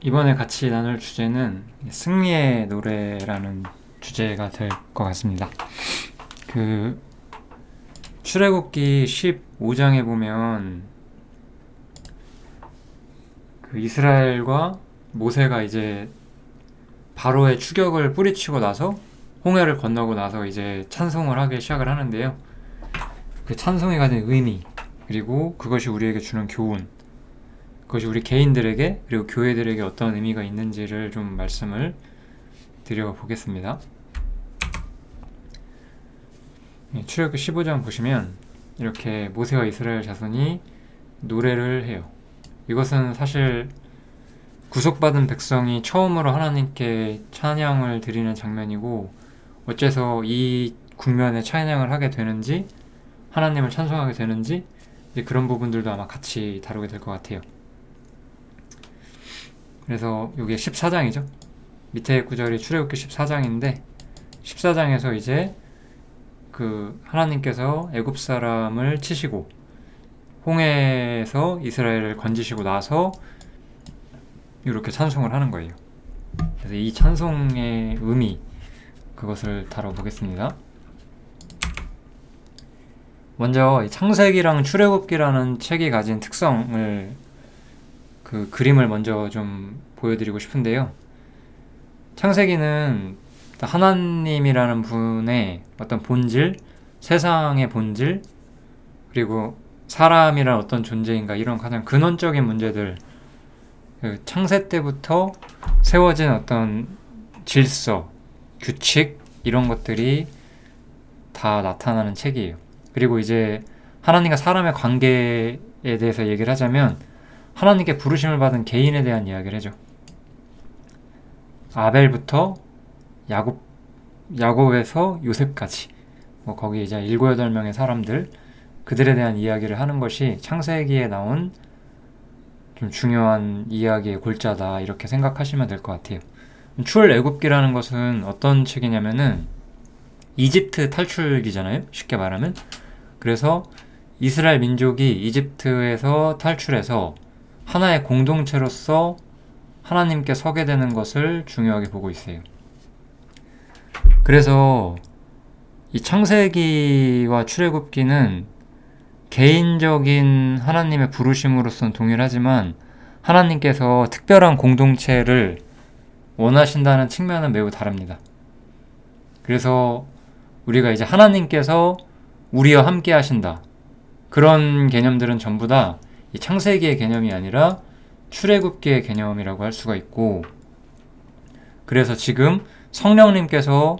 이번에 같이 나눌 주제는 승리의 노래라는 주제가 될 것 같습니다. 그 출애굽기 15장에 보면 그 이스라엘과 모세가 이제 바로의 추격을 뿌리치고 나서 홍해를 건너고 나서 이제 찬송을 하기 시작을 하는데요. 그 찬송이 가진 의미, 그리고 그것이 우리에게 주는 교훈, 그것이 우리 개인들에게 그리고 교회들에게 어떤 의미가 있는지를 좀 말씀을 드려보겠습니다. 출애굽기 15장 보시면 이렇게 모세와 이스라엘 자손이 노래를 해요. 이것은 사실 구속받은 백성이 처음으로 하나님께 찬양을 드리는 장면이고, 어째서 이 국면에 찬양을 하게 되는지, 하나님을 찬송하게 되는지, 이제 그런 부분들도 아마 같이 다루게 될 것 같아요. 그래서 이게 14장이죠. 밑에 구절이 출애굽기 14장인데 14장에서 이제 그 하나님께서 애굽 사람을 치시고 홍해에서 이스라엘을 건지시고 나서 이렇게 찬송을 하는 거예요. 그래서 이 찬송의 의미, 그것을 다뤄보겠습니다. 먼저 창세기랑 출애굽기라는 책이 가진 특성을, 그 그림을 먼저 좀 보여드리고 싶은데요. 창세기는 하나님이라는 분의 어떤 본질, 세상의 본질, 그리고 사람이란 어떤 존재인가, 이런 가장 근원적인 문제들, 그 창세 때부터 세워진 어떤 질서, 규칙, 이런 것들이 다 나타나는 책이에요. 그리고 이제 하나님과 사람의 관계에 대해서 얘기를 하자면 하나님께 부르심을 받은 개인에 대한 이야기를 해줘. 아벨부터 야곱에서 요셉까지, 거기 이제 7, 8명의 사람들, 그들에 대한 이야기를 하는 것이 창세기에 나온 좀 중요한 이야기의 골자다, 이렇게 생각하시면 될 것 같아요. 출애굽기라는 것은 어떤 책이냐면은 이집트 탈출기잖아요, 쉽게 말하면. 그래서 이스라엘 민족이 이집트에서 탈출해서 하나의 공동체로서 하나님께 서게 되는 것을 중요하게 보고 있어요. 그래서 이 창세기와 출애굽기는 개인적인 하나님의 부르심으로서는 동일하지만 하나님께서 특별한 공동체를 원하신다는 측면은 매우 다릅니다. 그래서 우리가 이제 하나님께서 우리와 함께 하신다, 그런 개념들은 전부 다 이 창세기의 개념이 아니라 출애굽기의 개념이라고 할 수가 있고, 그래서 지금 성령님께서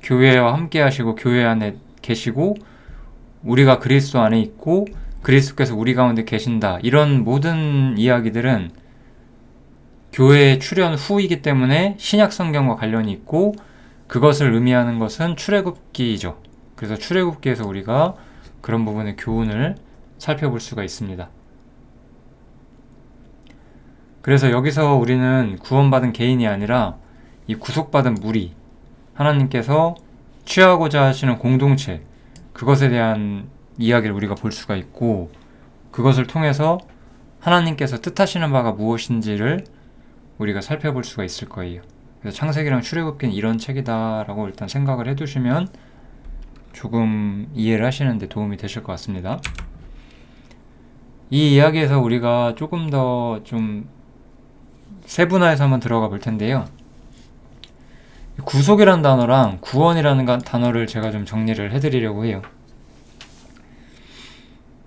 교회와 함께 하시고 교회 안에 계시고 우리가 그리스도 안에 있고 그리스도께서 우리 가운데 계신다, 이런 모든 이야기들은 교회의 출현 후이기 때문에 신약 성경과 관련이 있고, 그것을 의미하는 것은 출애굽기이죠. 그래서 출애굽기에서 우리가 그런 부분의 교훈을 살펴볼 수가 있습니다. 그래서 여기서 우리는 구원받은 개인이 아니라 이 구속받은 무리, 하나님께서 취하고자 하시는 공동체, 그것에 대한 이야기를 우리가 볼 수가 있고, 그것을 통해서 하나님께서 뜻하시는 바가 무엇인지를 우리가 살펴볼 수가 있을 거예요. 그래서 창세기랑 출애굽기는 이런 책이다라고 일단 생각을 해두시면 조금 이해를 하시는 데 도움이 되실 것 같습니다. 이 이야기에서 우리가 조금 더 좀 세분화해서 한번 들어가 볼 텐데요. 구속이라는 단어랑 구원이라는 단어를 제가 좀 정리를 해드리려고 해요.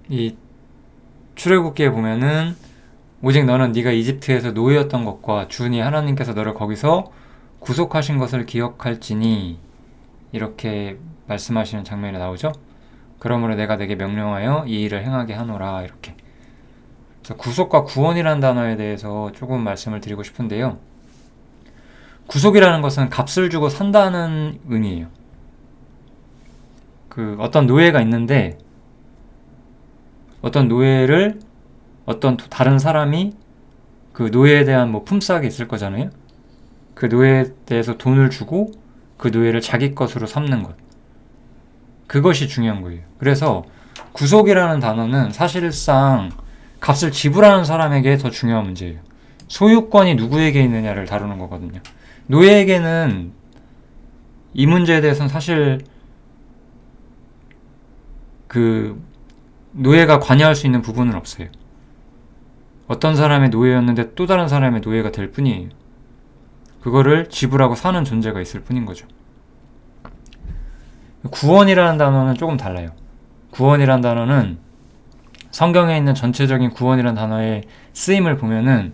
이 출애굽기에 보면은 오직 너는 네가 이집트에서 노예였던 것과 주니 하나님께서 너를 거기서 구속하신 것을 기억할지니, 이렇게 말씀하시는 장면이 나오죠. 그러므로 내가 내게 명령하여 이 일을 행하게 하노라, 이렇게. 그래서 구속과 구원이라는 단어에 대해서 조금 말씀을 드리고 싶은데요. 구속이라는 것은 값을 주고 산다는 의미예요. 그 어떤 노예가 있는데 어떤 노예를 어떤 다른 사람이 그 노예에 대한 품삯이 있을 거잖아요. 그 노예에 대해서 돈을 주고 그 노예를 자기 것으로 삼는 것, 그것이 중요한 거예요. 그래서 구속이라는 단어는 사실상 값을 지불하는 사람에게 더 중요한 문제예요. 소유권이 누구에게 있느냐를 다루는 거거든요. 노예에게는 이 문제에 대해서는 사실 그 노예가 관여할 수 있는 부분은 없어요. 어떤 사람의 노예였는데 또 다른 사람의 노예가 될 뿐이에요. 그거를 지불하고 사는 존재가 있을 뿐인 거죠. 구원이라는 단어는 조금 달라요. 구원이라는 단어는 성경에 있는 전체적인 구원이라는 단어의 쓰임을 보면은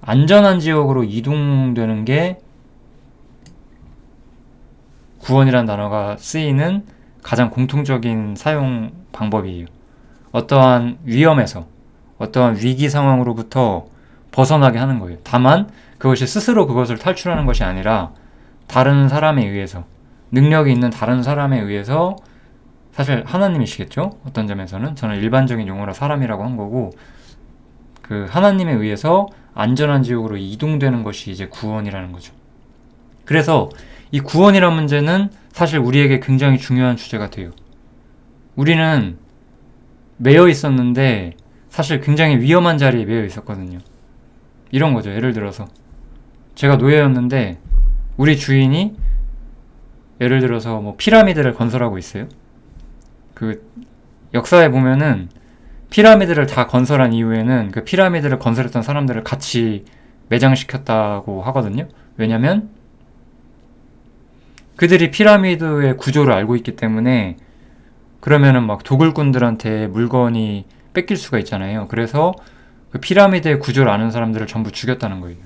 안전한 지역으로 이동되는 게 구원이라는 단어가 쓰이는 가장 공통적인 사용 방법이에요. 어떠한 위험에서, 어떠한 위기 상황으로부터 벗어나게 하는 거예요. 다만 그것이 스스로 그것을 탈출하는 것이 아니라 다른 사람에 의해서, 능력이 있는 다른 사람에 의해서, 사실 하나님이시겠죠? 어떤 점에서는 저는 일반적인 용어로 사람이라고 한 거고, 그 하나님에 의해서 안전한 지역으로 이동되는 것이 이제 구원이라는 거죠. 그래서 이 구원이라는 문제는 사실 우리에게 굉장히 중요한 주제가 돼요. 우리는 매여 있었는데 사실 굉장히 위험한 자리에 매여 있었거든요. 이런 거죠. 예를 들어서 제가 노예였는데 우리 주인이 예를 들어서 뭐 피라미드를 건설하고 있어요. 그 역사에 보면은 피라미드를 다 건설한 이후에는 그 피라미드를 건설했던 사람들을 같이 매장시켰다고 하거든요. 왜냐면 그들이 피라미드의 구조를 알고 있기 때문에, 그러면은 막 도굴꾼들한테 물건이 뺏길 수가 있잖아요. 그래서 그 피라미드의 구조를 아는 사람들을 전부 죽였다는 거예요.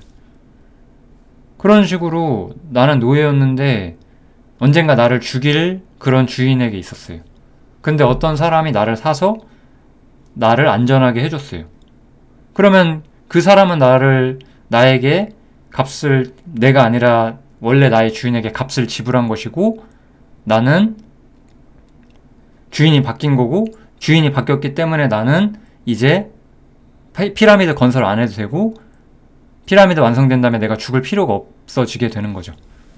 그런 식으로 나는 노예였는데 언젠가 나를 죽일 그런 주인에게 있었어요. 근데 어떤 사람이 나를 사서 나를 안전하게 해줬어요. 그러면 그 사람은 나에게 값을, 내가 아니라 원래 나의 주인에게 값을 지불한 것이고, 나는 주인이 바뀐 거고, 주인이 바뀌었기 때문에 나는 이제 피라미드 건설 안 해도 되고, 피라미드 완성된 다음에 내가 죽을 필요가 없어지게 되는 거죠.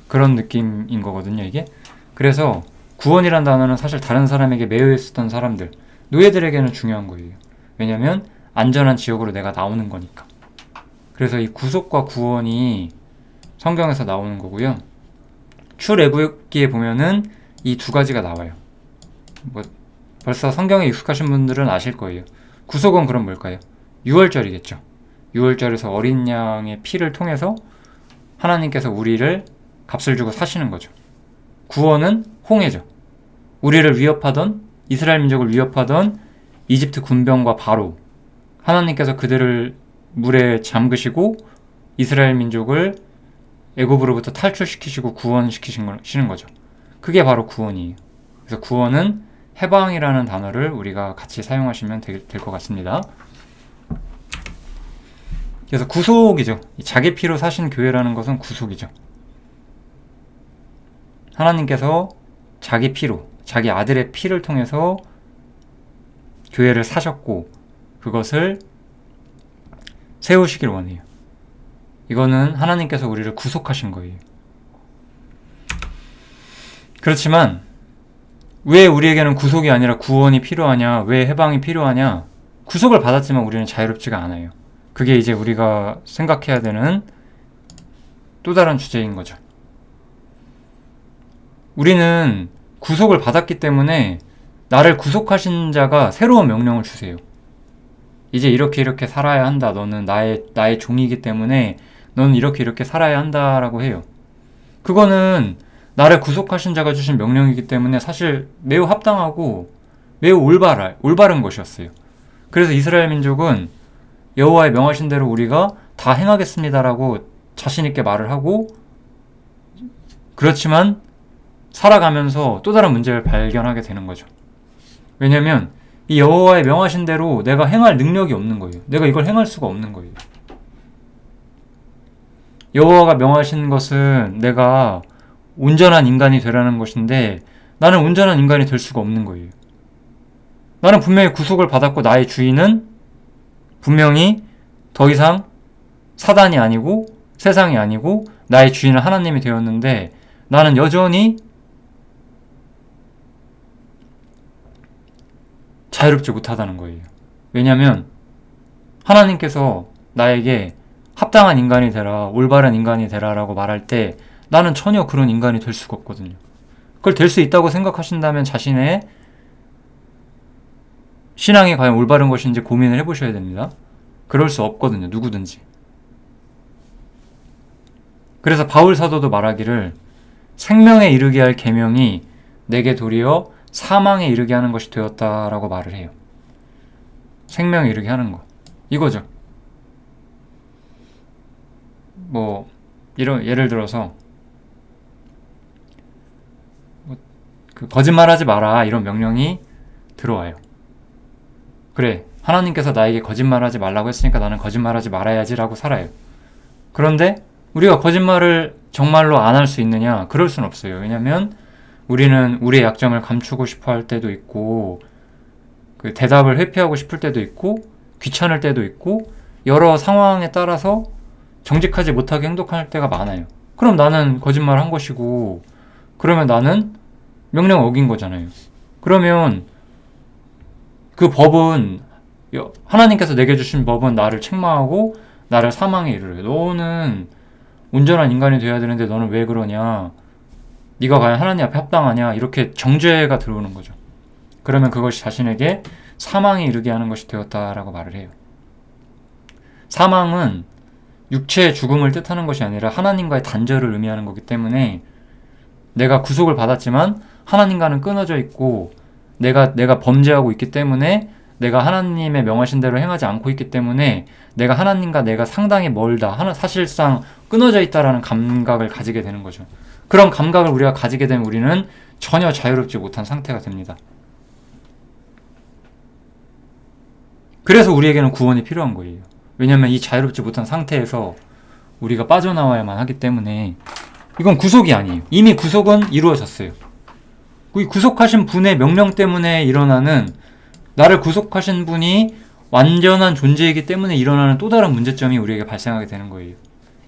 그런 느낌인 거거든요, 이게. 그래서 구원이란 단어는 사실 다른 사람에게 매여 있었던 사람들, 노예들에게는 중요한 거예요. 왜냐면 안전한 지역으로 내가 나오는 거니까. 그래서 이 구속과 구원이 성경에서 나오는 거고요. 출애굽기에 보면은 이 두 가지가 나와요. 뭐 벌써 성경에 익숙하신 분들은 아실 거예요. 구속은 그럼 뭘까요? 유월절이겠죠. 유월절에서 어린 양의 피를 통해서 하나님께서 우리를 값을 주고 사시는 거죠. 구원은 홍해죠. 우리를 위협하던, 이스라엘 민족을 위협하던 이집트 군병과 바로, 하나님께서 그들을 물에 잠그시고 이스라엘 민족을 애굽으로부터 탈출시키시고 구원시키시는 거죠. 그게 바로 구원이에요. 그래서 구원은 해방이라는 단어를 우리가 같이 사용하시면 될 것 같습니다. 그래서 구속이죠. 자기 피로 사신 교회라는 것은 구속이죠. 하나님께서 자기 피로, 자기 아들의 피를 통해서 교회를 사셨고 그것을 세우시길 원해요. 이거는 하나님께서 우리를 구속하신 거예요. 그렇지만 왜 우리에게는 구속이 아니라 구원이 필요하냐? 왜 해방이 필요하냐? 구속을 받았지만 우리는 자유롭지가 않아요. 그게 이제 우리가 생각해야 되는 또 다른 주제인 거죠. 우리는 구속을 받았기 때문에 나를 구속하신 자가 새로운 명령을 주세요. 이제 이렇게 살아야 한다. 너는 나의 종이기 때문에 너는 이렇게 살아야 한다라고 해요. 그거는 나를 구속하신 자가 주신 명령이기 때문에 사실 매우 합당하고 매우 올바른 것이었어요. 그래서 이스라엘 민족은 여호와의 명하신 대로 우리가 다 행하겠습니다라고 자신 있게 말을 하고, 그렇지만 살아가면서 또 다른 문제를 발견하게 되는 거죠. 왜냐면 이 여호와의 명하신 대로 내가 행할 능력이 없는 거예요. 내가 이걸 행할 수가 없는 거예요. 여호와가 명하신 것은 내가 온전한 인간이 되라는 것인데 나는 온전한 인간이 될 수가 없는 거예요. 나는 분명히 구속을 받았고 나의 주인은 분명히 더 이상 사단이 아니고 세상이 아니고 나의 주인은 하나님이 되었는데 나는 여전히 자유롭지 못하다는 거예요. 왜냐하면 하나님께서 나에게 합당한 인간이 되라, 올바른 인간이 되라라고 말할 때 나는 전혀 그런 인간이 될 수가 없거든요. 그걸 될 수 있다고 생각하신다면 자신의 신앙이 과연 올바른 것인지 고민을 해보셔야 됩니다. 그럴 수 없거든요. 누구든지. 그래서 바울 사도도 말하기를 생명에 이르게 할 계명이 내게 도리어 사망에 이르게 하는 것이 되었다라고 말을 해요. 생명에 이르게 하는 거. 이거죠. 뭐 이런 예를 들어서 그 거짓말하지 마라 이런 명령이 들어와요. 그래, 하나님께서 나에게 거짓말하지 말라고 했으니까 나는 거짓말하지 말아야지라고 살아요. 그런데 우리가 거짓말을 정말로 안 할 수 있느냐? 그럴 수는 없어요. 왜냐하면 우리는 우리의 약점을 감추고 싶어 할 때도 있고, 그 대답을 회피하고 싶을 때도 있고, 귀찮을 때도 있고, 여러 상황에 따라서 정직하지 못하게 행동할 때가 많아요. 그럼 나는 거짓말 한 것이고, 그러면 나는 명령 어긴 거잖아요. 그러면 그 법은, 하나님께서 내게 주신 법은 나를 책망하고 나를 사망에 이르래. 너는 온전한 인간이 되어야 되는데 너는 왜 그러냐? 네가 과연 하나님 앞에 합당하냐? 이렇게 정죄가 들어오는 거죠. 그러면 그것이 자신에게 사망에 이르게 하는 것이 되었다라고 말을 해요. 사망은 육체의 죽음을 뜻하는 것이 아니라 하나님과의 단절을 의미하는 거기 때문에 내가 구속을 받았지만 하나님과는 끊어져 있고 내가 범죄하고 있기 때문에 내가 하나님의 명하신 대로 행하지 않고 있기 때문에 내가 하나님과 내가 상당히 멀다, 사실상 끊어져 있다라는 감각을 가지게 되는 거죠. 그런 감각을 우리가 가지게 되면 우리는 전혀 자유롭지 못한 상태가 됩니다. 그래서 우리에게는 구원이 필요한 거예요. 왜냐하면 이 자유롭지 못한 상태에서 우리가 빠져나와야만 하기 때문에 이건 구속이 아니에요. 이미 구속은 이루어졌어요. 이 구속하신 분의 명령 때문에 일어나는, 나를 구속하신 분이 완전한 존재이기 때문에 일어나는 또 다른 문제점이 우리에게 발생하게 되는 거예요.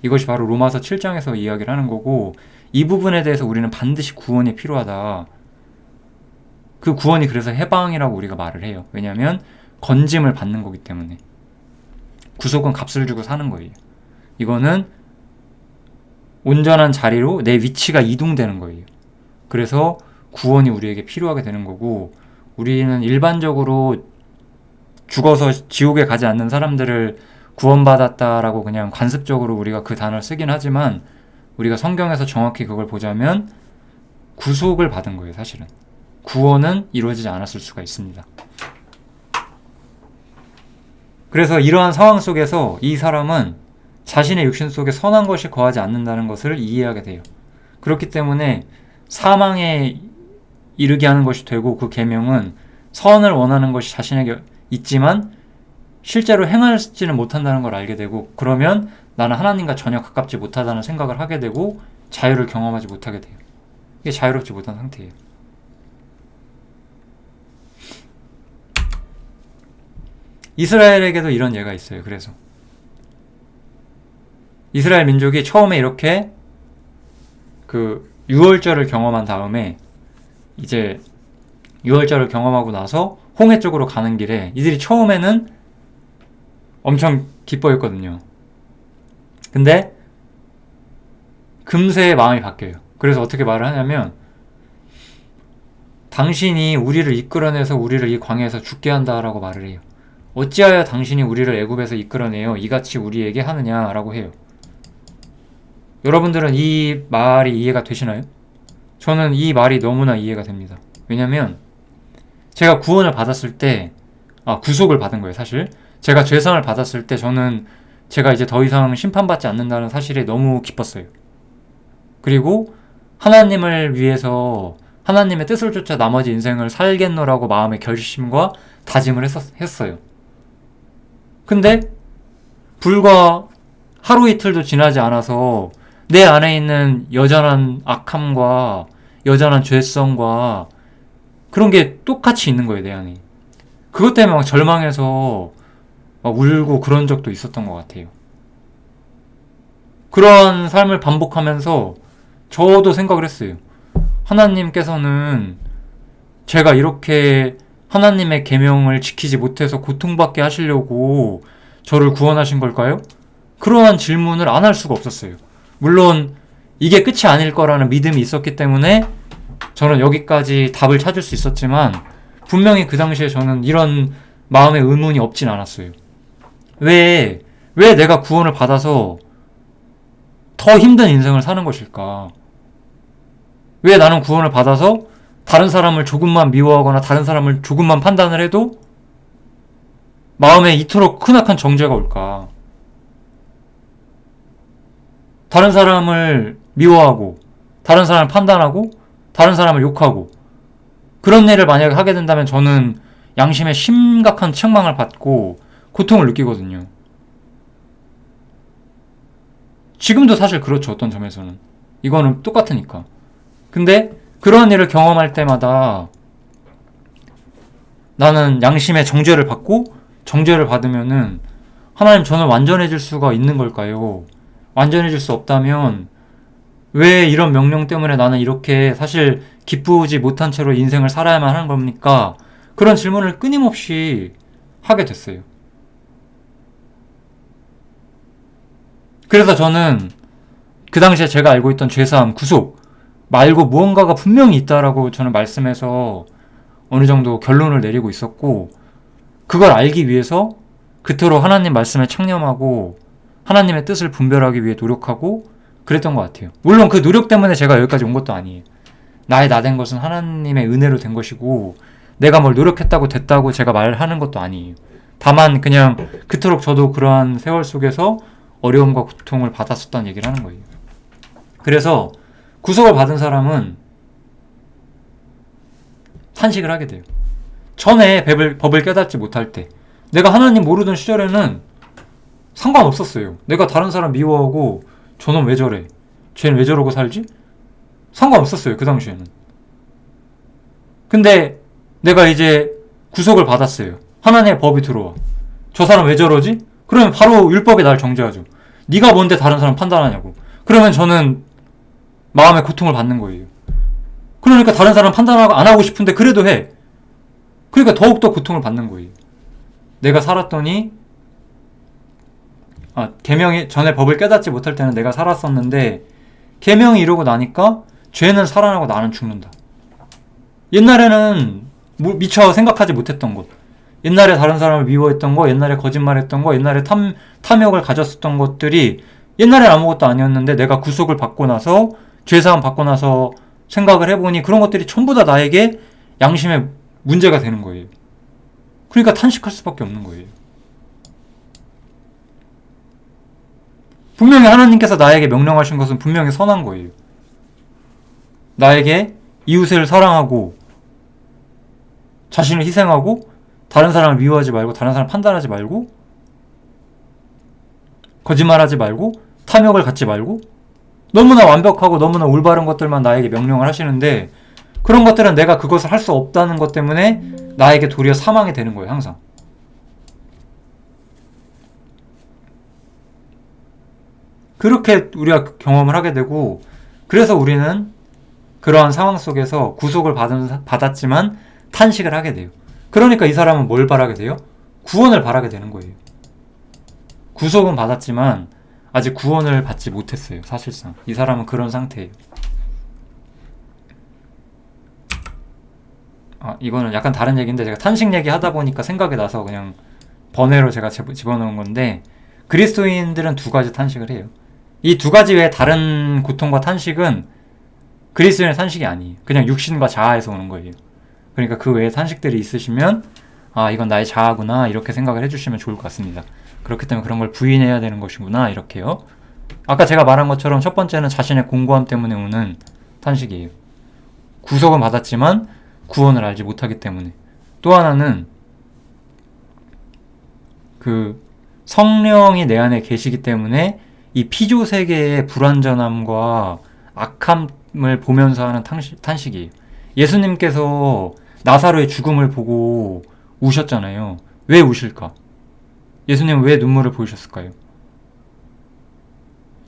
이것이 바로 로마서 7장에서 이야기를 하는 거고, 이 부분에 대해서 우리는 반드시 구원이 필요하다. 그 구원이 그래서 해방이라고 우리가 말을 해요. 왜냐하면 건짐을 받는 거기 때문에. 구속은 값을 주고 사는 거예요. 이거는 온전한 자리로 내 위치가 이동되는 거예요. 그래서 구원이 우리에게 필요하게 되는 거고, 우리는 일반적으로 죽어서 지옥에 가지 않는 사람들을 구원받았다라고 그냥 관습적으로 우리가 그 단어를 쓰긴 하지만, 우리가 성경에서 정확히 그걸 보자면 구속을 받은 거예요. 사실은 구원은 이루어지지 않았을 수가 있습니다. 그래서 이러한 상황 속에서 이 사람은 자신의 육신 속에 선한 것이 거하지 않는다는 것을 이해하게 돼요. 그렇기 때문에 사망에 이르게 하는 것이 되고, 그 계명은 선을 원하는 것이 자신에게 있지만 실제로 행하지는 못한다는 걸 알게 되고, 그러면 나는 하나님과 전혀 가깝지 못하다는 생각을 하게 되고 자유를 경험하지 못하게 돼요. 이게 자유롭지 못한 상태예요. 이스라엘에게도 이런 예가 있어요. 그래서 이스라엘 민족이 처음에 이렇게 그 유월절을 경험한 다음에, 이제 유월절을 경험하고 나서 홍해 쪽으로 가는 길에 이들이 처음에는 엄청 기뻐했거든요. 근데 금세 마음이 바뀌어요. 그래서 어떻게 말을 하냐면, 당신이 우리를 이끌어내서 우리를 이 광야에서 죽게 한다라고 말을 해요. 어찌하여 당신이 우리를 애굽에서 이끌어내어 이같이 우리에게 하느냐라고 해요. 여러분들은 이 말이 이해가 되시나요? 저는 이 말이 너무나 이해가 됩니다. 왜냐면 제가 구원을 받았을 때, 구속을 받은 거예요. 사실 제가 죄상을 받았을 때 저는 제가 이제 더 이상 심판받지 않는다는 사실에 너무 기뻤어요. 그리고 하나님을 위해서 하나님의 뜻을 쫓아 나머지 인생을 살겠노라고 마음의 결심과 다짐을 했어요. 근데 불과 하루 이틀도 지나지 않아서 내 안에 있는 여전한 악함과 여전한 죄성과 그런 게 똑같이 있는 거예요, 내 안에. 그것 때문에 막 절망해서 막 울고 그런 적도 있었던 것 같아요. 그런 삶을 반복하면서 저도 생각을 했어요. 하나님께서는 제가 이렇게 하나님의 계명을 지키지 못해서 고통받게 하시려고 저를 구원하신 걸까요? 그러한 질문을 안 할 수가 없었어요. 물론 이게 끝이 아닐 거라는 믿음이 있었기 때문에 저는 여기까지 답을 찾을 수 있었지만 분명히 그 당시에 저는 이런 마음의 의문이 없진 않았어요. 왜 내가 구원을 받아서 더 힘든 인생을 사는 것일까? 왜 나는 구원을 받아서 다른 사람을 조금만 미워하거나 다른 사람을 조금만 판단을 해도 마음에 이토록 크나큰 정죄가 올까? 다른 사람을 미워하고 다른 사람을 판단하고 다른 사람을 욕하고 그런 일을 만약에 하게 된다면 저는 양심에 심각한 책망을 받고 고통을 느끼거든요. 지금도 사실 그렇죠. 어떤 점에서는. 이거는 똑같으니까. 근데 그런 일을 경험할 때마다 나는 양심의 정죄를 받고 정죄를 받으면은 하나님 저는 완전해질 수가 있는 걸까요? 완전해질 수 없다면 왜 이런 명령 때문에 나는 이렇게 사실 기쁘지 못한 채로 인생을 살아야만 하는 겁니까? 그런 질문을 끊임없이 하게 됐어요. 그래서 저는 그 당시에 제가 알고 있던 죄사함, 구속 말고 무언가가 분명히 있다라고 저는 말씀해서 어느 정도 결론을 내리고 있었고 그걸 알기 위해서 그토록 하나님 말씀에 창념하고 하나님의 뜻을 분별하기 위해 노력하고 그랬던 것 같아요. 물론 그 노력 때문에 제가 여기까지 온 것도 아니에요. 나의 나 된 것은 하나님의 은혜로 된 것이고 내가 뭘 노력했다고 됐다고 제가 말하는 것도 아니에요. 다만 그냥 그토록 저도 그러한 세월 속에서 어려움과 고통을 받았었다는 얘기를 하는 거예요. 그래서 구속을 받은 사람은 탄식을 하게 돼요. 전에 법을 깨닫지 못할 때 내가 하나님 모르던 시절에는 상관없었어요. 내가 다른 사람 미워하고 저놈 왜 저래? 쟤는 왜 저러고 살지? 상관없었어요. 그 당시에는. 근데 내가 이제 구속을 받았어요. 하나님의 법이 들어와. 저 사람 왜 저러지? 그러면 바로 율법이 날 정죄하죠. 네가 뭔데 다른 사람 판단하냐고. 그러면 저는 마음의 고통을 받는 거예요. 그러니까 다른 사람 판단하고 안 하고 싶은데 그래도 해. 그러니까 더욱더 고통을 받는 거예요. 내가 살았더니 계명이 전에 법을 깨닫지 못할 때는 내가 살았었는데 계명이 이러고 나니까 죄는 살아나고 나는 죽는다. 옛날에는 미처 생각하지 못했던 것, 옛날에 다른 사람을 미워했던 거, 옛날에 거짓말했던 거, 옛날에 탐욕을 가졌었던 것들이 옛날엔 아무것도 아니었는데 내가 구속을 받고 나서 죄사함 받고 나서 생각을 해보니 그런 것들이 전부 다 나에게 양심의 문제가 되는 거예요. 그러니까 탄식할 수밖에 없는 거예요. 분명히 하나님께서 나에게 명령하신 것은 분명히 선한 거예요. 나에게 이웃을 사랑하고 자신을 희생하고 다른 사람을 미워하지 말고 다른 사람을 판단하지 말고 거짓말하지 말고 탐욕을 갖지 말고 너무나 완벽하고 너무나 올바른 것들만 나에게 명령을 하시는데 그런 것들은 내가 그것을 할 수 없다는 것 때문에 나에게 도리어 사망이 되는 거예요. 항상. 그렇게 우리가 경험을 하게 되고 그래서 우리는 그러한 상황 속에서 구속을 받았지만 탄식을 하게 돼요. 그러니까 이 사람은 뭘 바라게 돼요? 구원을 바라게 되는 거예요. 구속은 받았지만 아직 구원을 받지 못했어요. 사실상 이 사람은 그런 상태예요. 이거는 약간 다른 얘기인데 제가 탄식 얘기 하다 보니까 생각이 나서 그냥 번외로 제가 집어넣은 건데 그리스도인들은 두 가지 탄식을 해요. 이 두 가지 외에 다른 고통과 탄식은 그리스도인의 탄식이 아니에요. 그냥 육신과 자아에서 오는 거예요. 그러니까 그 외에 탄식들이 있으시면 이건 나의 자아구나 이렇게 생각을 해주시면 좋을 것 같습니다. 그렇기 때문에 그런 걸 부인해야 되는 것이구나 이렇게요. 아까 제가 말한 것처럼 첫 번째는 자신의 공고함 때문에 오는 탄식이에요. 구속은 받았지만 구원을 알지 못하기 때문에. 또 하나는 그 성령이 내 안에 계시기 때문에 이 피조 세계의 불완전함과 악함을 보면서 하는 탄식이에요. 예수님께서 나사로의 죽음을 보고 우셨잖아요. 왜 우실까? 예수님은 왜 눈물을 보이셨을까요?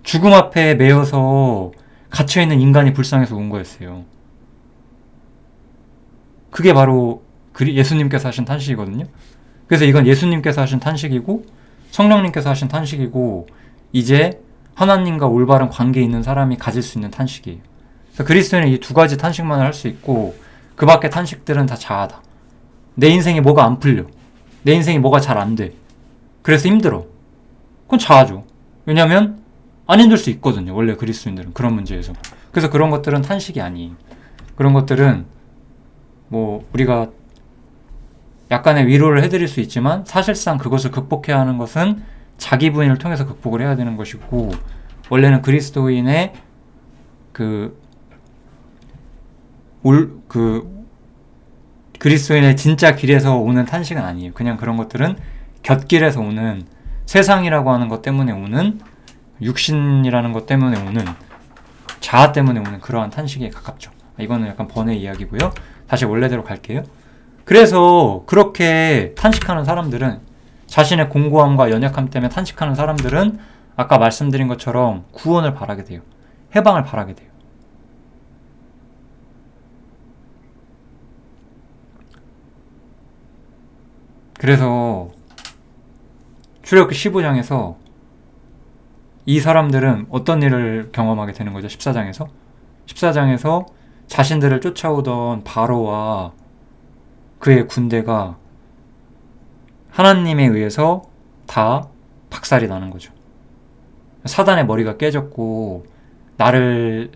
죽음 앞에 매여서 갇혀있는 인간이 불쌍해서 운 거였어요. 그게 바로 예수님께서 하신 탄식이거든요. 그래서 이건 예수님께서 하신 탄식이고 성령님께서 하신 탄식이고 이제 하나님과 올바른 관계에 있는 사람이 가질 수 있는 탄식이에요. 그래서 그리스도인은 이 두 가지 탄식만을 할 수 있고 그 밖의 탄식들은 다 자아다. 내 인생에 뭐가 안 풀려. 내 인생에 뭐가 잘 안 돼. 그래서 힘들어. 그건 자아죠. 왜냐하면 안 힘들 수 있거든요. 원래 그리스도인들은 그런 문제에서. 그래서 그런 것들은 탄식이 아니에요. 그런 것들은 뭐 우리가 약간의 위로를 해드릴 수 있지만 사실상 그것을 극복해야 하는 것은 자기 부인을 통해서 극복을 해야 되는 것이고, 원래는 그리스도인의 그리스도인의 진짜 길에서 오는 탄식은 아니에요. 그냥 그런 것들은 곁길에서 오는, 세상이라고 하는 것 때문에 오는, 육신이라는 것 때문에 오는, 자아 때문에 오는 그러한 탄식에 가깝죠. 이거는 약간 번외 이야기고요. 다시 원래대로 갈게요. 그래서 그렇게 탄식하는 사람들은, 자신의 공고함과 연약함 때문에 탄식하는 사람들은 아까 말씀드린 것처럼 구원을 바라게 돼요. 해방을 바라게 돼요. 그래서 출애굽기 15장에서 이 사람들은 어떤 일을 경험하게 되는 거죠? 14장에서 자신들을 쫓아오던 바로와 그의 군대가 하나님에 의해서 다 박살이 나는 거죠. 사단의 머리가 깨졌고 나를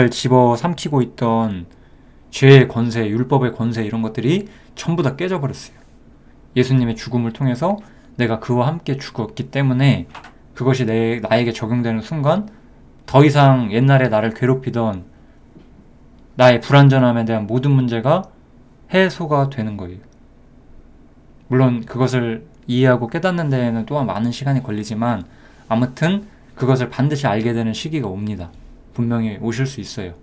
집어삼키고 있던 죄의 권세, 율법의 권세, 이런 것들이 전부 다 깨져버렸어요. 예수님의 죽음을 통해서 내가 그와 함께 죽었기 때문에 그것이 나에게 적용되는 순간 더 이상 옛날에 나를 괴롭히던 나의 불완전함에 대한 모든 문제가 해소가 되는 거예요. 물론 그것을 이해하고 깨닫는 데에는 또한 많은 시간이 걸리지만 아무튼 그것을 반드시 알게 되는 시기가 옵니다. 분명히 오실 수 있어요.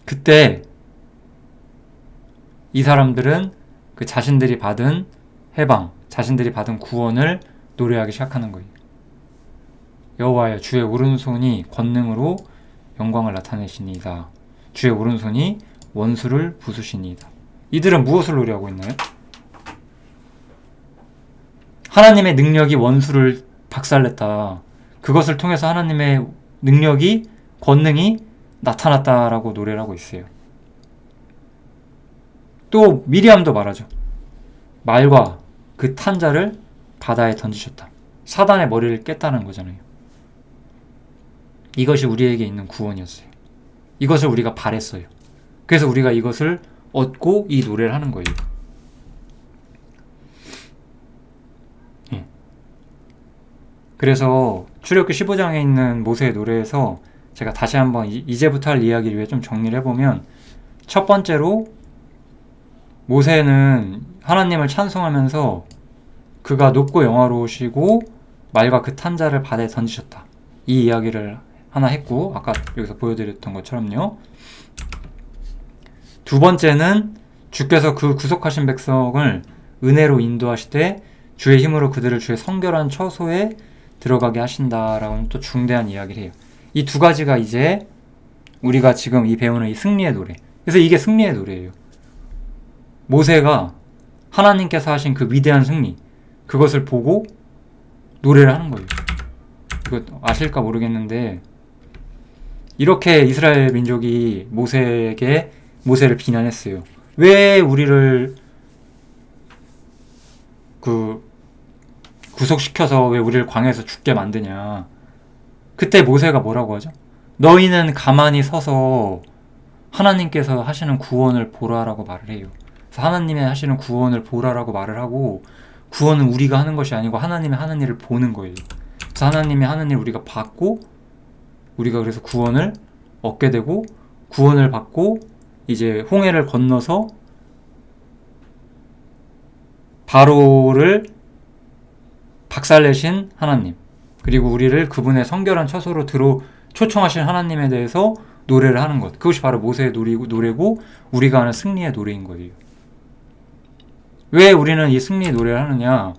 그때 이 사람들은 그 자신들이 받은 해방, 자신들이 받은 구원을 노래하기 시작하는 거예요. 여호와여, 주의 오른손이 권능으로 영광을 나타내시니이다. 주의 오른손이 원수를 부수시니이다. 이들은 무엇을 노래하고 있나요? 하나님의 능력이 원수를 박살냈다. 그것을 통해서 하나님의 능력이, 권능이 나타났다라고 노래를 하고 있어요. 또 미리암도 말하죠. 말과 그 탄자를 바다에 던지셨다. 사단의 머리를 깼다는 거잖아요. 이것이 우리에게 있는 구원이었어요. 이것을 우리가 바랬어요. 그래서 우리가 이것을 얻고 이 노래를 하는 거예요. 그래서 출애굽기 15장에 있는 모세의 노래에서 제가 다시 한번 이제부터 할 이야기를 위해 좀 정리를 해보면, 첫 번째로 모세는 하나님을 찬송하면서 그가 높고 영화로우시고 말과 그 탄자를 바다에 던지셨다. 이 이야기를 하나 했고, 아까 여기서 보여드렸던 것처럼요. 두 번째는 주께서 그 구속하신 백성을 은혜로 인도하시되 주의 힘으로 그들을 주의 성결한 처소에 들어가게 하신다라고 또 중대한 이야기를 해요. 이 두 가지가 이제 우리가 지금 이 배우는 이 승리의 노래. 그래서 이게 승리의 노래예요. 모세가 하나님께서 하신 그 위대한 승리, 그것을 보고 노래를 하는 거예요. 이거 아실까 모르겠는데, 이렇게 이스라엘 민족이 모세를 비난했어요. 왜 우리를 구속시켜서 왜 우리를 광야에서 죽게 만드냐. 그때 모세가 뭐라고 하죠? 너희는 가만히 서서 하나님께서 하시는 구원을 보라라고 말을 해요. 그래서 하나님의 하시는 구원을 보라라고 말을 하고, 구원은 우리가 하는 것이 아니고 하나님이 하는 일을 보는 거예요. 그래서 하나님이 하는 일 우리가 받고, 우리가 그래서 구원을 얻게 되고, 구원을 받고 이제 홍해를 건너서 바로를 박살내신 하나님, 그리고 우리를 그분의 성결한 처소로 초청하신 하나님에 대해서 노래를 하는 것, 그것이 바로 모세의 노래고 우리가 하는 승리의 노래인 거예요. 왜 우리는 이 승리의 노래를 하느냐?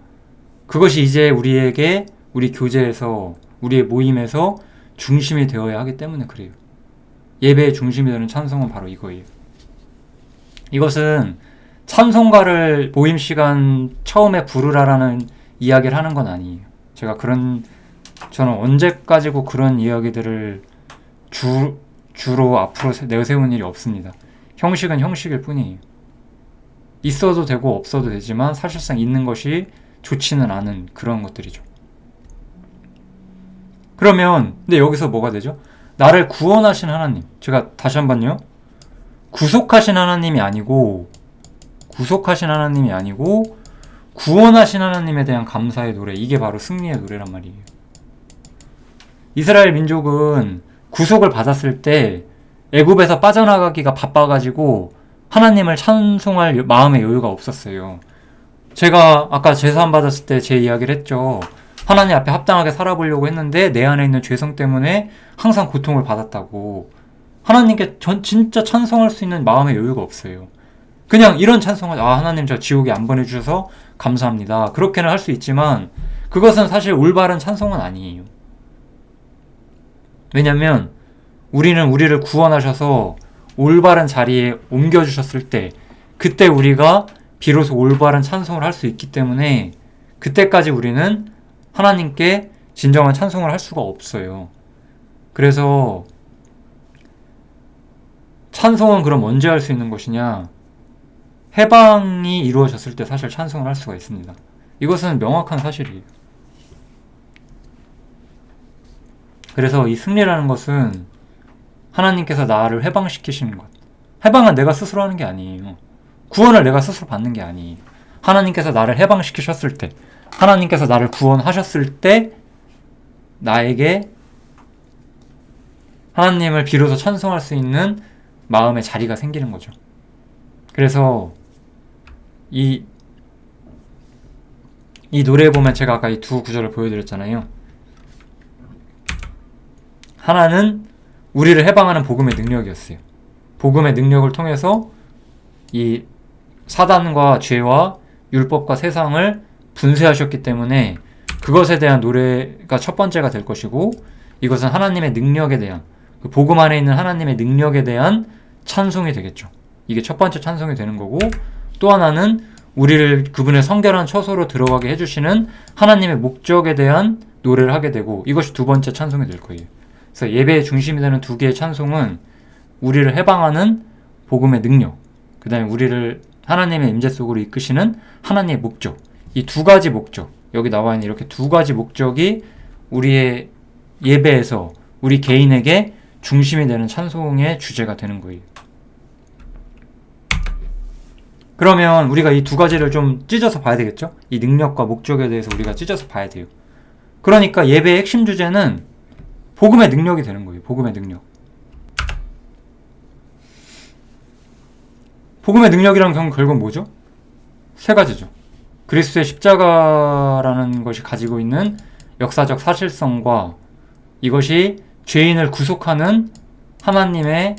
그것이 이제 우리에게, 우리 교제에서, 우리의 모임에서 중심이 되어야 하기 때문에 그래요. 예배의 중심이 되는 찬송은 바로 이거예요. 이것은 찬송가를 모임 시간 처음에 부르라라는 이야기를 하는 건 아니에요. 저는 언제까지고 그런 이야기들을 주로 앞으로 내세운 일이 없습니다. 형식은 형식일 뿐이에요. 있어도 되고 없어도 되지만 사실상 있는 것이 좋지는 않은 그런 것들이죠. 그러면 근데 여기서 뭐가 되죠? 나를 구원하신 하나님, 제가 다시 한번요, 구속하신 하나님이 아니고 구원하신 하나님에 대한 감사의 노래, 이게 바로 승리의 노래란 말이에요. 이스라엘 민족은 구속을 받았을 때 애굽에서 빠져나가기가 바빠가지고 하나님을 찬송할 마음의 여유가 없었어요. 제가 아까 제사함 받았을 때 제 이야기를 했죠. 하나님 앞에 합당하게 살아보려고 했는데 내 안에 있는 죄성 때문에 항상 고통을 받았다고. 하나님께 진짜 찬송할 수 있는 마음의 여유가 없어요. 그냥 이런 찬송을, 하나님 저 지옥에 안 보내주셔서 감사합니다, 그렇게는 할 수 있지만 그것은 사실 올바른 찬송은 아니에요. 왜냐면 우리는 우리를 구원하셔서 올바른 자리에 옮겨주셨을 때, 그때 우리가 비로소 올바른 찬송을 할 수 있기 때문에 그때까지 우리는 하나님께 진정한 찬송을 할 수가 없어요. 그래서 찬송은 그럼 언제 할 수 있는 것이냐? 해방이 이루어졌을 때 사실 찬송을 할 수가 있습니다. 이것은 명확한 사실이에요. 그래서 이 승리라는 것은 하나님께서 나를 해방시키시는 것. 해방은 내가 스스로 하는 게 아니에요. 구원을 내가 스스로 받는 게 아니에요. 하나님께서 나를 해방시키셨을 때, 하나님께서 나를 구원하셨을 때 나에게 하나님을 비로소 찬송할 수 있는 마음의 자리가 생기는 거죠. 그래서 이 노래에 보면 제가 아까 이 두 구절을 보여드렸잖아요. 하나는 우리를 해방하는 복음의 능력이었어요. 복음의 능력을 통해서 이 사단과 죄와 율법과 세상을 분쇄하셨기 때문에 그것에 대한 노래가 첫 번째가 될 것이고, 이것은 하나님의 능력에 대한, 그 복음 안에 있는 하나님의 능력에 대한 찬송이 되겠죠. 이게 첫 번째 찬송이 되는 거고, 또 하나는 우리를 그분의 성결한 처소로 들어가게 해주시는 하나님의 목적에 대한 노래를 하게 되고, 이것이 두 번째 찬송이 될 거예요. 그래서 예배의 중심이 되는 두 개의 찬송은 우리를 해방하는 복음의 능력, 그 다음에 우리를 하나님의 임재 속으로 이끄시는 하나님의 목적, 이 두 가지 목적, 여기 나와 있는 이렇게 두 가지 목적이 우리의 예배에서 우리 개인에게 중심이 되는 찬송의 주제가 되는 거예요. 그러면 우리가 이 두 가지를 좀 찢어서 봐야 되겠죠? 이 능력과 목적에 대해서 우리가 찢어서 봐야 돼요. 그러니까 예배의 핵심 주제는 복음의 능력이 되는 거예요. 복음의 능력. 복음의 능력이란 경우 결국 뭐죠? 세 가지죠. 그리스도의 십자가라는 것이 가지고 있는 역사적 사실성과, 이것이 죄인을 구속하는 하나님의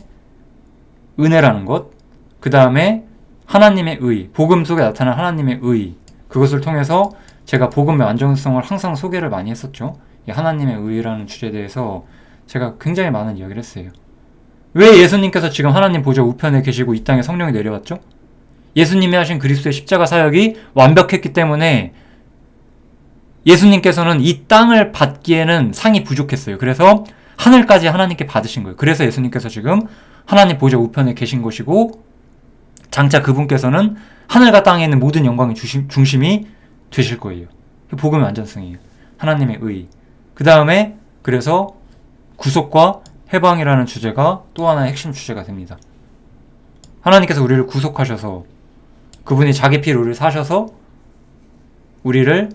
은혜라는 것, 그 다음에 하나님의 의, 복음 속에 나타난 하나님의 의, 그것을 통해서 제가 복음의 완전성을 항상 소개를 많이 했었죠. 이 하나님의 의라는 주제에 대해서 제가 굉장히 많은 이야기를 했어요. 왜 예수님께서 지금 하나님 보좌 우편에 계시고 이 땅에 성령이 내려왔죠? 예수님이 하신 그리스도의 십자가 사역이 완벽했기 때문에 예수님께서는 이 땅을 받기에는 상이 부족했어요. 그래서 하늘까지 하나님께 받으신 거예요. 그래서 예수님께서 지금 하나님 보좌 우편에 계신 것이고, 장차 그분께서는 하늘과 땅에 있는 모든 영광의 중심이 되실 거예요. 복음의 완전성이에요. 하나님의 의. 그 다음에 그래서 구속과 해방이라는 주제가 또 하나의 핵심 주제가 됩니다. 하나님께서 우리를 구속하셔서 그분이 자기 피로 우리를 사셔서 우리를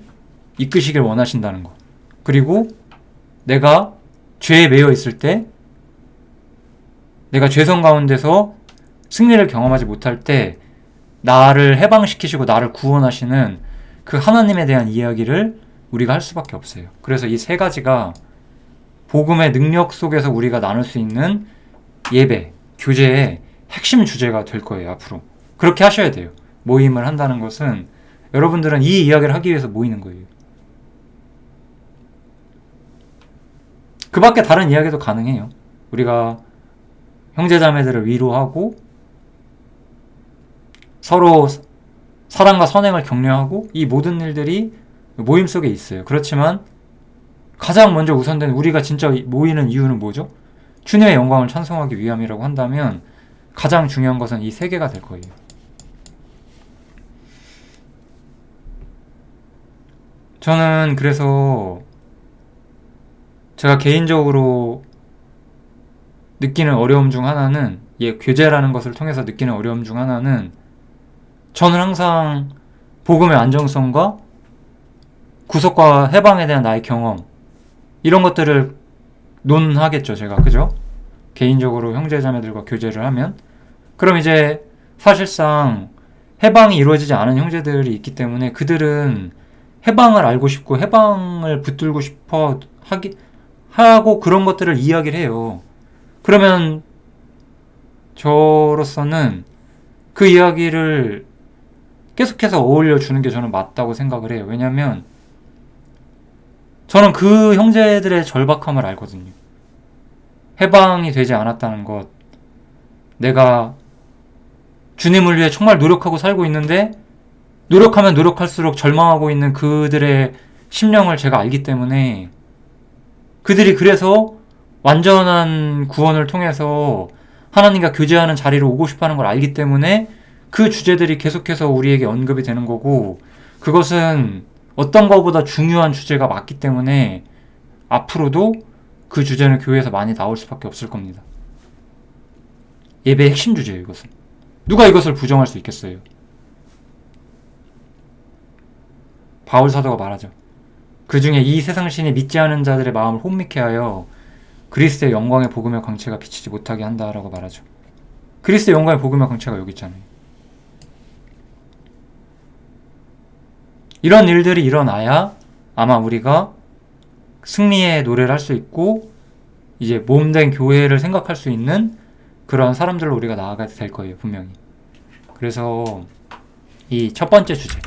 이끄시길 원하신다는 것. 그리고 내가 죄에 매여 있을 때, 내가 죄성 가운데서 승리를 경험하지 못할 때 나를 해방시키시고 나를 구원하시는 그 하나님에 대한 이야기를 우리가 할 수밖에 없어요. 그래서 이 세 가지가 복음의 능력 속에서 우리가 나눌 수 있는 예배, 교제의 핵심 주제가 될 거예요, 앞으로. 그렇게 하셔야 돼요. 모임을 한다는 것은 여러분들은 이 이야기를 하기 위해서 모이는 거예요. 그 밖에 다른 이야기도 가능해요. 우리가 형제자매들을 위로하고 서로 사랑과 선행을 격려하고, 이 모든 일들이 모임 속에 있어요. 그렇지만 가장 먼저 우선된 우리가 진짜 모이는 이유는 뭐죠? 주님의 영광을 찬송하기 위함이라고 한다면 가장 중요한 것은 이 세 개가 될 거예요. 저는 그래서 제가 개인적으로 느끼는 어려움 중 하나는 교제라는 것을 통해서 느끼는 어려움 중 하나는 저는 항상 복음의 안정성과 구속과 해방에 대한 나의 경험 이런 것들을 논하겠죠, 제가. 그죠? 개인적으로 형제자매들과 교제를 하면 그럼 이제 사실상 해방이 이루어지지 않은 형제들이 있기 때문에 그들은 해방을 알고 싶고 해방을 붙들고 싶어 하고 그런 것들을 이야기를 해요. 그러면 저로서는 그 이야기를 계속해서 어울려 주는 게 저는 맞다고 생각을 해요. 왜냐하면 저는 그 형제들의 절박함을 알거든요. 해방이 되지 않았다는 것, 내가 주님을 위해 정말 노력하고 살고 있는데 노력하면 노력할수록 절망하고 있는 그들의 심령을 제가 알기 때문에 그들이 그래서 완전한 구원을 통해서 하나님과 교제하는 자리로 오고 싶어하는 걸 알기 때문에 그 주제들이 계속해서 우리에게 언급이 되는 거고 그것은 어떤 것보다 중요한 주제가 맞기 때문에 앞으로도 그 주제는 교회에서 많이 나올 수밖에 없을 겁니다. 예배의 핵심 주제예요, 이것은. 누가 이것을 부정할 수 있겠어요? 바울 사도가 말하죠. 그 중에 이 세상 신이 믿지 않은 자들의 마음을 혼미케 하여 그리스도의 영광의 복음의 광채가 비치지 못하게 한다라고 말하죠. 그리스도의 영광의 복음의 광채가 여기 있잖아요. 이런 일들이 일어나야 아마 우리가 승리의 노래를 할 수 있고 이제 몸된 교회를 생각할 수 있는 그런 사람들로 우리가 나아가야 될 거예요, 분명히. 그래서 이 첫 번째 주제,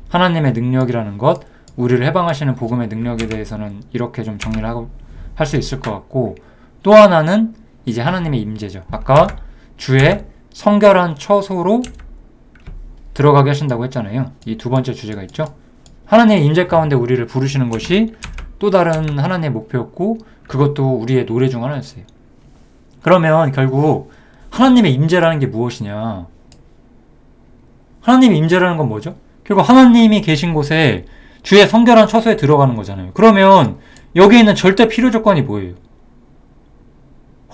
하나님의 능력이라는 것, 우리를 해방하시는 복음의 능력에 대해서는 이렇게 좀 정리를 하고 할 수 있을 것 같고, 또 하나는 이제 하나님의 임재죠. 아까 주의 성결한 처소로 들어가게 하신다고 했잖아요. 이 두 번째 주제가 있죠. 하나님의 임재 가운데 우리를 부르시는 것이 또 다른 하나님의 목표였고 그것도 우리의 노래 중 하나였어요. 그러면 결국 하나님의 임재라는 게 무엇이냐? 하나님의 임재라는 건 뭐죠? 결국 하나님이 계신 곳에 주의 성결한 처소에 들어가는 거잖아요. 그러면 여기 있는 절대 필요 조건이 뭐예요?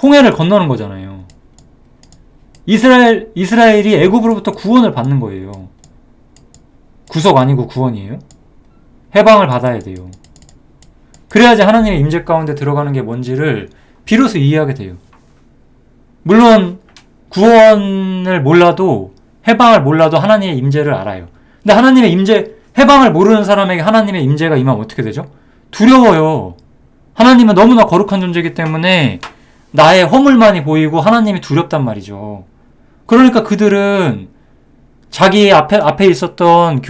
홍해를 건너는 거잖아요. 이스라엘이 애굽으로부터 구원을 받는 거예요. 구속 아니고 구원이에요. 해방을 받아야 돼요. 그래야지 하나님의 임재 가운데 들어가는 게 뭔지를 비로소 이해하게 돼요. 물론 구원을 몰라도 해방을 몰라도 하나님의 임재를 알아요. 근데 하나님의 임재, 해방을 모르는 사람에게 하나님의 임재가 임하면 어떻게 되죠? 두려워요. 하나님은 너무나 거룩한 존재이기 때문에 나의 허물만이 보이고 하나님이 두렵단 말이죠. 그러니까 그들은 자기 앞에 있었던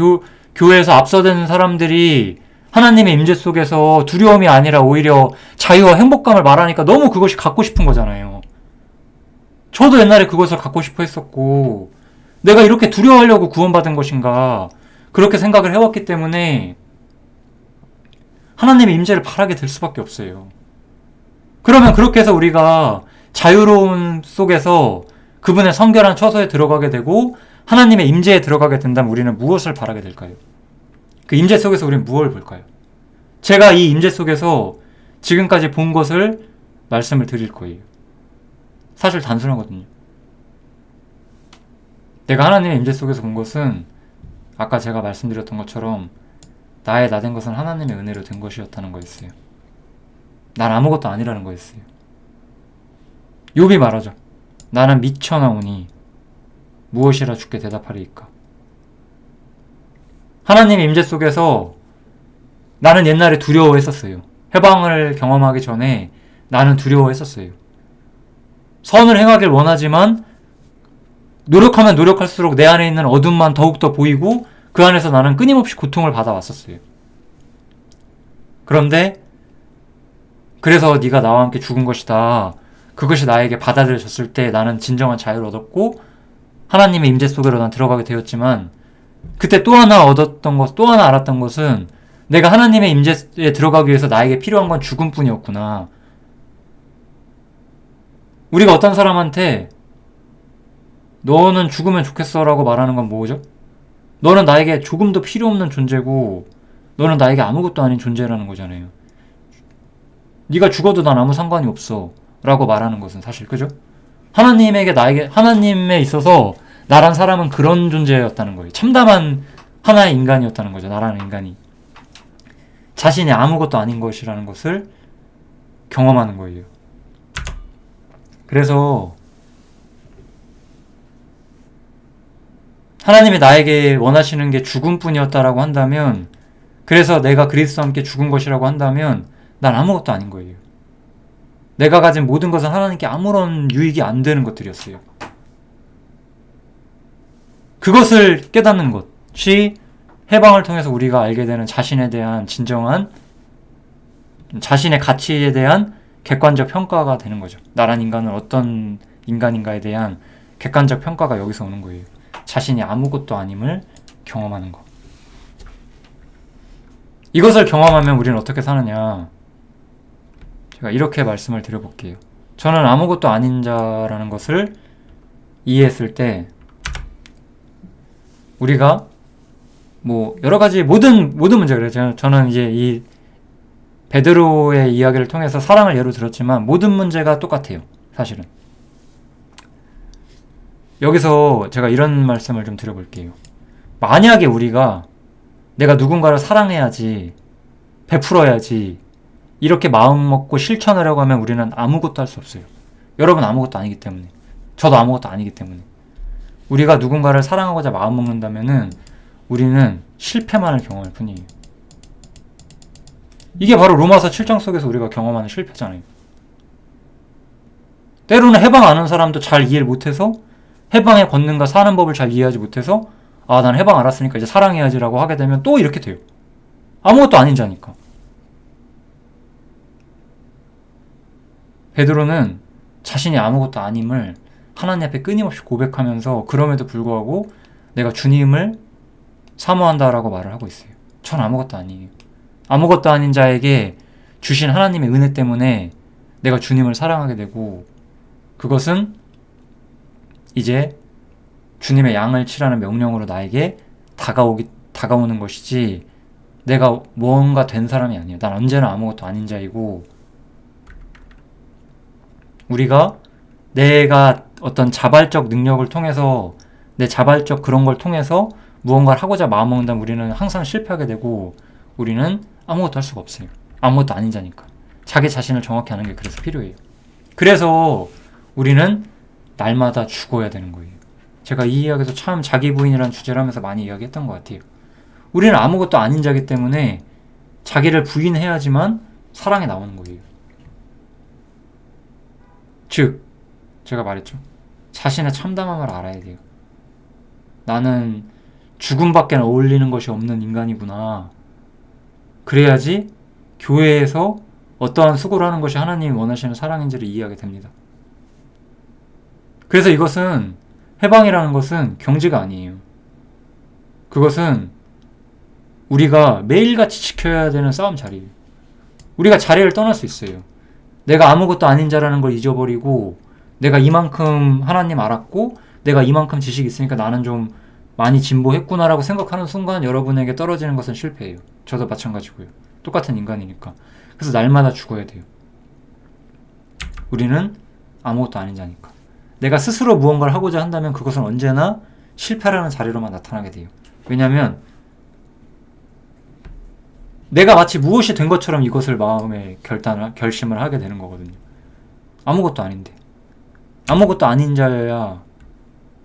교회에서 앞서는 사람들이 하나님의 임재 속에서 두려움이 아니라 오히려 자유와 행복감을 말하니까 너무 그것이 갖고 싶은 거잖아요. 저도 옛날에 그것을 갖고 싶어 했었고 내가 이렇게 두려워하려고 구원받은 것인가 그렇게 생각을 해왔기 때문에 하나님의 임재를 바라게 될 수밖에 없어요. 그러면 그렇게 해서 우리가 자유로움 속에서 그분의 성결한 처소에 들어가게 되고 하나님의 임재에 들어가게 된다면 우리는 무엇을 바라게 될까요? 그 임재 속에서 우리는 무엇을 볼까요? 제가 이 임재 속에서 지금까지 본 것을 말씀을 드릴 거예요. 사실 단순하거든요. 내가 하나님의 임재 속에서 본 것은 아까 제가 말씀드렸던 것처럼 나의 나 된 것은 하나님의 은혜로 된 것이었다는 거였어요. 난 아무것도 아니라는 거였어요. 욥이 말하죠. 나는 미쳐나오니 무엇이라 주께 대답하리이까. 하나님의 임재 속에서 나는 옛날에 두려워했었어요. 해방을 경험하기 전에 나는 두려워했었어요. 선을 행하길 원하지만 노력하면 노력할수록 내 안에 있는 어둠만 더욱더 보이고 그 안에서 나는 끊임없이 고통을 받아왔었어요. 그런데 그래서 네가 나와 함께 죽은 것이다. 그것이 나에게 받아들여졌을 때 나는 진정한 자유를 얻었고 하나님의 임재 속으로 난 들어가게 되었지만 그때 또 하나 얻었던 것, 또 하나 알았던 것은 내가 하나님의 임재에 들어가기 위해서 나에게 필요한 건 죽음뿐이었구나. 우리가 어떤 사람한테 너는 죽으면 좋겠어 라고 말하는 건 뭐죠? 너는 나에게 조금도 필요 없는 존재고 너는 나에게 아무것도 아닌 존재라는 거잖아요. 네가 죽어도 난 아무 상관이 없어 라고 말하는 것은 사실 그죠? 하나님에 있어서 나란 사람은 그런 존재였다는 거예요. 참담한 하나의 인간이었다는 거죠. 나라는 인간이 자신이 아무것도 아닌 것이라는 것을 경험하는 거예요. 그래서 하나님이 나에게 원하시는 게 죽음뿐이었다라고 한다면, 그래서 내가 그리스도와 함께 죽은 것이라고 한다면 난 아무것도 아닌 거예요. 내가 가진 모든 것은 하나님께 아무런 유익이 안 되는 것들이었어요. 그것을 깨닫는 것이 해방을 통해서 우리가 알게 되는 자신에 대한 진정한, 자신의 가치에 대한 객관적 평가가 되는 거죠. 나란 인간은 어떤 인간인가에 대한 객관적 평가가 여기서 오는 거예요. 자신이 아무것도 아님을 경험하는 거. 이것을 경험하면 우리는 어떻게 사느냐. 제가 이렇게 말씀을 드려볼게요. 저는 아무것도 아닌 자라는 것을 이해했을 때 우리가 뭐 여러가지 모든 문제, 그래요. 저는 이제 이 베드로의 이야기를 통해서 사랑을 예로 들었지만 모든 문제가 똑같아요. 사실은 여기서 제가 이런 말씀을 좀 드려볼게요. 만약에 우리가 내가 누군가를 사랑해야지, 베풀어야지 이렇게 마음먹고 실천하려고 하면 우리는 아무것도 할 수 없어요. 여러분 아무것도 아니기 때문에, 저도 아무것도 아니기 때문에. 우리가 누군가를 사랑하고자 마음먹는다면은 우리는 실패만을 경험할 뿐이에요. 이게 바로 로마서 7장 속에서 우리가 경험하는 실패잖아요. 때로는 해방 안 한 사람도 잘 이해를 못해서, 해방의 권능과 사는 법을 잘 이해하지 못해서, 아, 난 해방 알았으니까 이제 사랑해야지라고 하게 되면 또 이렇게 돼요. 아무것도 아닌 자니까. 베드로는 자신이 아무것도 아님을 하나님 앞에 끊임없이 고백하면서 그럼에도 불구하고 내가 주님을 사모한다라고 말을 하고 있어요. 전 아무것도 아니에요. 아무것도 아닌 자에게 주신 하나님의 은혜 때문에 내가 주님을 사랑하게 되고, 그것은 이제 주님의 양을 치라는 명령으로 나에게 다가오는 것이지, 내가 뭔가 된 사람이 아니에요. 난 언제나 아무것도 아닌 자이고, 우리가 내가 어떤 자발적 능력을 통해서, 내 자발적 그런 걸 통해서 무언가를 하고자 마음먹는다면 우리는 항상 실패하게 되고, 우리는 아무것도 할 수가 없어요. 아무것도 아닌 자니까. 자기 자신을 정확히 아는 게 그래서 필요해요. 그래서 우리는 날마다 죽어야 되는 거예요. 제가 이 이야기에서 참 자기 부인이라는 주제를 하면서 많이 이야기했던 것 같아요. 우리는 아무것도 아닌 자이기 때문에 자기를 부인해야지만 사랑이 나오는 거예요. 즉, 제가 말했죠. 자신의 참담함을 알아야 돼요. 나는 죽음밖에 어울리는 것이 없는 인간이구나. 그래야지 교회에서 어떠한 수고를 하는 것이 하나님이 원하시는 사랑인지를 이해하게 됩니다. 그래서 이것은, 해방이라는 것은 경지가 아니에요. 그것은 우리가 매일같이 지켜야 되는 싸움 자리예요. 우리가 자리를 떠날 수 있어요. 내가 아무것도 아닌 자라는 걸 잊어버리고, 내가 이만큼 하나님 알았고, 내가 이만큼 지식이 있으니까 나는 좀 많이 진보했구나라고 생각하는 순간 여러분에게 떨어지는 것은 실패예요. 저도 마찬가지고요. 똑같은 인간이니까. 그래서 날마다 죽어야 돼요. 우리는 아무것도 아닌 자니까. 내가 스스로 무언가를 하고자 한다면 그것은 언제나 실패라는 자리로만 나타나게 돼요. 왜냐하면 내가 마치 무엇이 된 것처럼 이것을 마음에 결심을 하게 되는 거거든요. 아무것도 아닌데. 아무것도 아닌 자여야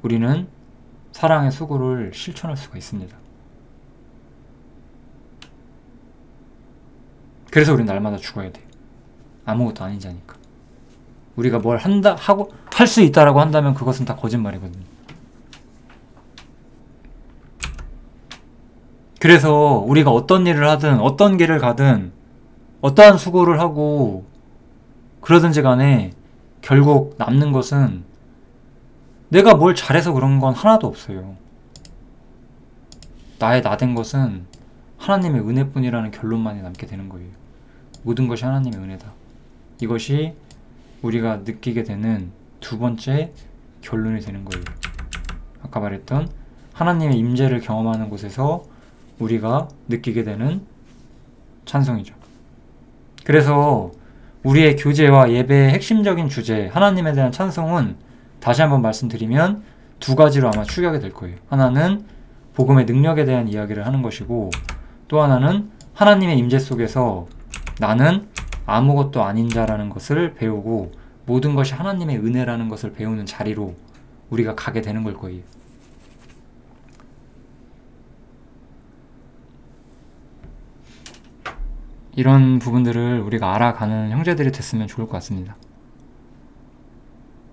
우리는 사랑의 수고를 실천할 수가 있습니다. 그래서 우리는 날마다 죽어야 돼요. 아무것도 아닌 자니까. 우리가 뭘 할 수 있다라고 한다면 그것은 다 거짓말이거든요. 그래서 우리가 어떤 일을 하든, 어떤 길을 가든, 어떠한 수고를 하고 그러든지 간에 결국 남는 것은 내가 뭘 잘해서 그런 건 하나도 없어요. 나의 나된 것은 하나님의 은혜뿐이라는 결론만이 남게 되는 거예요. 모든 것이 하나님의 은혜다. 이것이 우리가 느끼게 되는 두 번째 결론이 되는 거예요. 아까 말했던 하나님의 임재를 경험하는 곳에서 우리가 느끼게 되는 찬송이죠. 그래서 우리의 교제와 예배의 핵심적인 주제, 하나님에 대한 찬송은 다시 한번 말씀드리면 두 가지로 아마 추격이 될 거예요. 하나는 복음의 능력에 대한 이야기를 하는 것이고, 또 하나는 하나님의 임재 속에서 나는 아무것도 아닌 자라는 것을 배우고 모든 것이 하나님의 은혜라는 것을 배우는 자리로 우리가 가게 되는 걸 거예요. 이런 부분들을 우리가 알아가는 형제들이 됐으면 좋을 것 같습니다.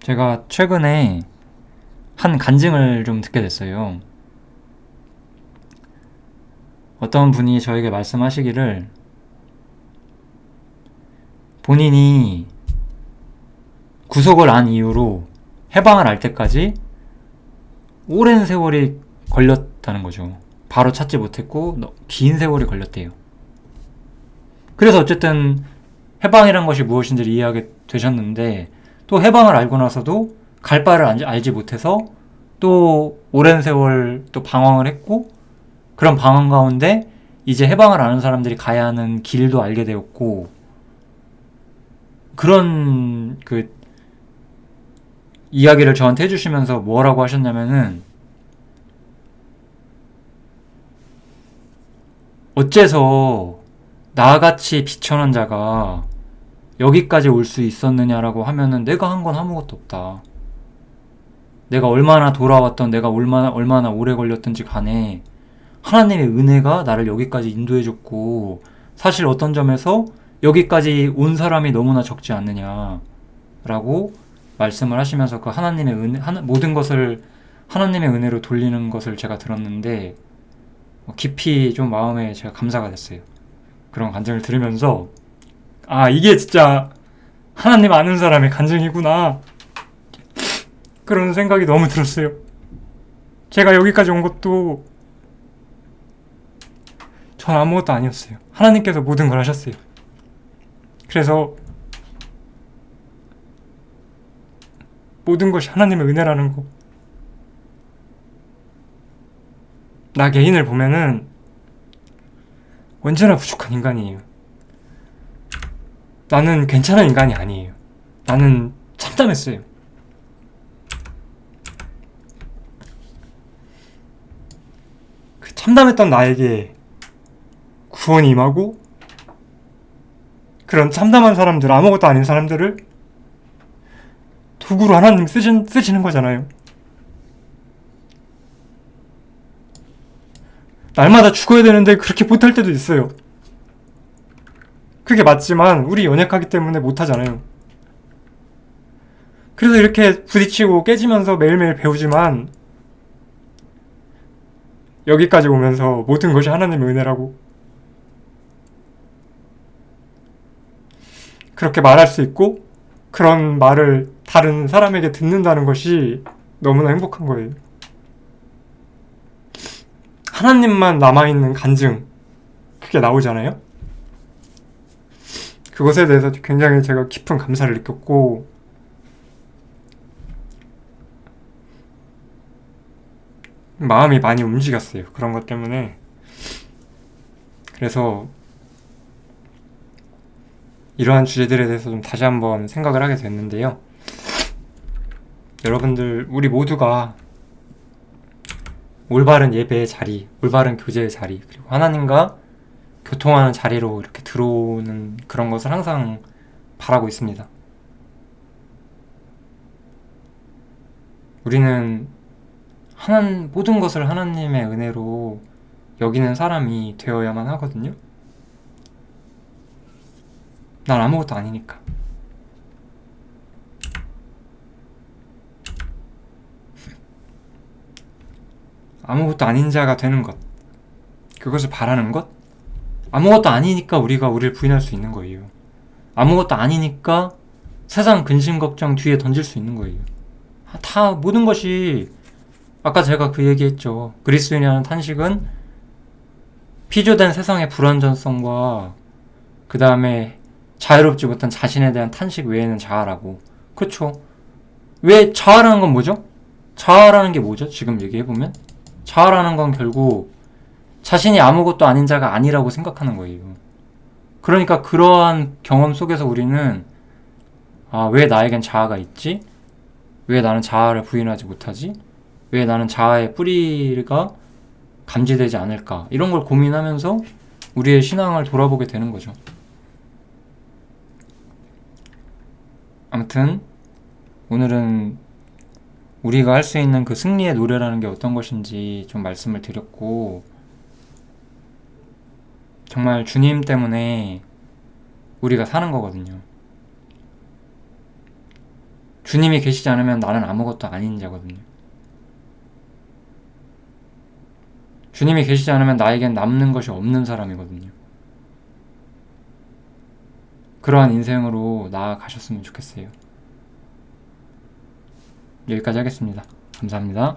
제가 최근에 한 간증을 좀 듣게 됐어요. 어떤 분이 저에게 말씀하시기를 본인이 구속을 한 이후로 해방을 할 때까지 오랜 세월이 걸렸다는 거죠. 바로 찾지 못했고 긴 세월이 걸렸대요. 그래서 어쨌든 해방이란 것이 무엇인지를 이해하게 되셨는데, 또 해방을 알고 나서도 갈 바를 알지 못해서 또 오랜 세월 또 방황을 했고, 그런 방황 가운데 이제 해방을 아는 사람들이 가야 하는 길도 알게 되었고, 그런 그 이야기를 저한테 해주시면서 뭐라고 하셨냐면은, 어째서 나같이 비천한 자가 여기까지 올 수 있었느냐라고 하면은 내가 한 건 아무것도 없다. 내가 얼마나 돌아왔던, 내가 얼마나 오래 걸렸든지 간에 하나님의 은혜가 나를 여기까지 인도해줬고, 사실 어떤 점에서 여기까지 온 사람이 너무나 적지 않느냐라고 말씀을 하시면서 그 하나님의 은혜, 모든 것을 하나님의 은혜로 돌리는 것을 제가 들었는데 깊이 좀 마음에 제가 감사가 됐어요. 그런 간증을 들으면서 이게 진짜 하나님 아는 사람의 간증이구나, 그런 생각이 너무 들었어요. 제가 여기까지 온 것도 전 아무것도 아니었어요. 하나님께서 모든 걸 하셨어요. 그래서 모든 것이 하나님의 은혜라는 거, 나 개인을 보면은 언제나 부족한 인간이에요. 나는 괜찮은 인간이 아니에요. 나는 참담했어요. 그 참담했던 나에게 구원이 임하고, 그런 참담한 사람들, 아무것도 아닌 사람들을 도구로 하나님 쓰시는 거잖아요. 날마다 죽어야 되는데 그렇게 못할 때도 있어요. 그게 맞지만 우리 연약하기 때문에 못하잖아요. 그래서 이렇게 부딪히고 깨지면서 매일매일 배우지만 여기까지 오면서 모든 것이 하나님의 은혜라고 그렇게 말할 수 있고, 그런 말을 다른 사람에게 듣는다는 것이 너무나 행복한 거예요. 하나님만 남아있는 간증, 그게 나오잖아요. 그것에 대해서 굉장히 제가 깊은 감사를 느꼈고, 마음이 많이 움직였어요. 그런 것 때문에. 그래서 이러한 주제들에 대해서 좀 다시 한번 생각을 하게 됐는데요. 여러분들, 우리 모두가 올바른 예배의 자리, 올바른 교제의 자리, 그리고 하나님과 교통하는 자리로 이렇게 들어오는 그런 것을 항상 바라고 있습니다. 우리는 모든 것을 하나님의 은혜로 여기는 사람이 되어야만 하거든요. 난 아무것도 아니니까. 아무것도 아닌 자가 되는 것, 그것을 바라는 것. 아무것도 아니니까 우리가 우리를 부인할 수 있는 거예요. 아무것도 아니니까 세상 근심 걱정 뒤에 던질 수 있는 거예요. 다 모든 것이, 아까 제가 그 얘기했죠. 그리스도인이라는 탄식은 피조된 세상의 불완전성과 그 다음에 자유롭지 못한 자신에 대한 탄식 외에는 자아라고. 그쵸? 왜 자아라는 건 뭐죠? 자아라는 게 뭐죠? 지금 얘기해보면 자아라는 건 결국 자신이 아무것도 아닌 자가 아니라고 생각하는 거예요. 그러니까 그러한 경험 속에서 우리는 왜 나에겐 자아가 있지? 왜 나는 자아를 부인하지 못하지? 왜 나는 자아의 뿌리가 감지되지 않을까? 이런 걸 고민하면서 우리의 신앙을 돌아보게 되는 거죠. 아무튼 오늘은 우리가 할 수 있는 그 승리의 노래라는 게 어떤 것인지 좀 말씀을 드렸고, 정말 주님 때문에 우리가 사는 거거든요. 주님이 계시지 않으면 나는 아무것도 아닌 자거든요. 주님이 계시지 않으면 나에겐 남는 것이 없는 사람이거든요. 그러한 인생으로 나아가셨으면 좋겠어요. 여기까지 하겠습니다. 감사합니다.